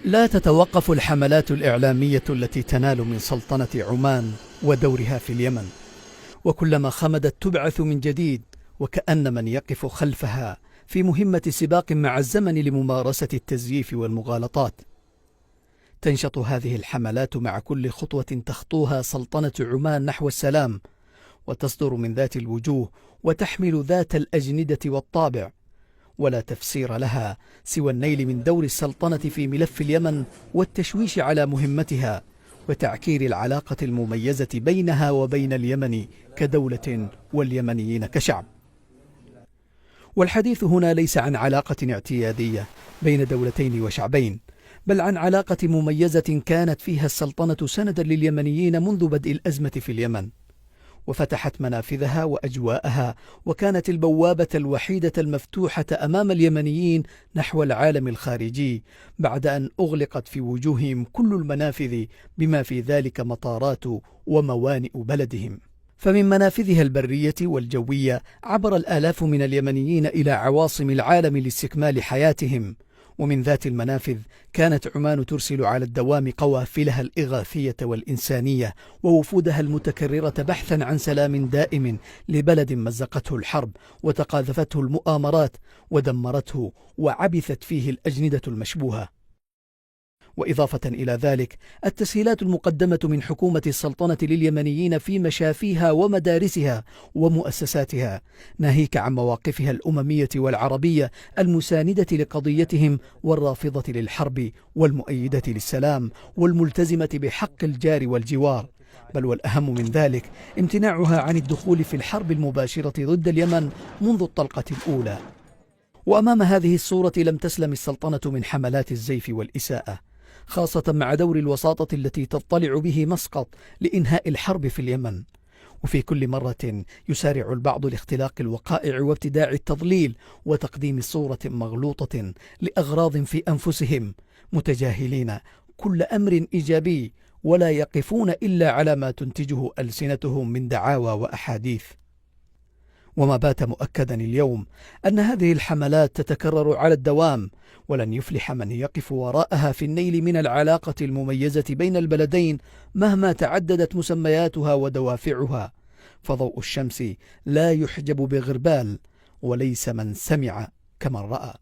لا تتوقف الحملات الإعلامية التي تنال من سلطنة عمان ودورها في اليمن، وكلما خمدت تبعث من جديد، وكأن من يقف خلفها في مهمة سباق مع الزمن لممارسة التزييف والمغالطات. تنشط هذه الحملات مع كل خطوة تخطوها سلطنة عمان نحو السلام، وتصدر من ذات الوجوه وتحمل ذات الأجندة والطابع، ولا تفسير لها سوى النيل من دور السلطنة في ملف اليمن والتشويش على مهمتها، وتعكير العلاقة المميزة بينها وبين اليمن كدولة واليمنيين كشعب. والحديث هنا ليس عن علاقة اعتيادية بين دولتين وشعبين، بل عن علاقة مميزة كانت فيها السلطنة سندا لليمنيين منذ بدء الأزمة في اليمن، وفتحت منافذها وأجواءها، وكانت البوابة الوحيدة المفتوحة أمام اليمنيين نحو العالم الخارجي، بعد أن أغلقت في وجوههم كل المنافذ بما في ذلك مطارات وموانئ بلدهم. فمن منافذها البرية والجوية عبر الآلاف من اليمنيين إلى عواصم العالم لاستكمال حياتهم، ومن ذات المنافذ كانت عمان ترسل على الدوام قوافلها الإغاثية والإنسانية ووفودها المتكررة بحثا عن سلام دائم لبلد مزقته الحرب وتقاذفته المؤامرات ودمرته وعبثت فيه الأجندة المشبوهة. وإضافة إلى ذلك التسهيلات المقدمة من حكومة السلطنة لليمنيين في مشافيها ومدارسها ومؤسساتها، ناهيك عن مواقفها الأممية والعربية المساندة لقضيتهم والرافضة للحرب والمؤيدة للسلام والملتزمة بحق الجار والجوار، بل والأهم من ذلك امتناعها عن الدخول في الحرب المباشرة ضد اليمن منذ الطلقة الأولى. وأمام هذه الصورة لم تسلم السلطنة من حملات الزيف والإساءة، خاصة مع دور الوساطة التي تطلع به مسقط لإنهاء الحرب في اليمن. وفي كل مرة يسارع البعض لاختلاق الوقائع وابتداع التضليل وتقديم صورة مغلوطة لأغراض في أنفسهم، متجاهلين كل أمر إيجابي ولا يقفون إلا على ما تنتجه ألسنتهم من دعاوى وأحاديث. وما بات مؤكدا اليوم أن هذه الحملات تتكرر على الدوام، ولن يفلح من يقف وراءها في النيل من العلاقة المميزة بين البلدين مهما تعددت مسمياتها ودوافعها، فضوء الشمس لا يحجب بغربال، وليس من سمع كمن رأى.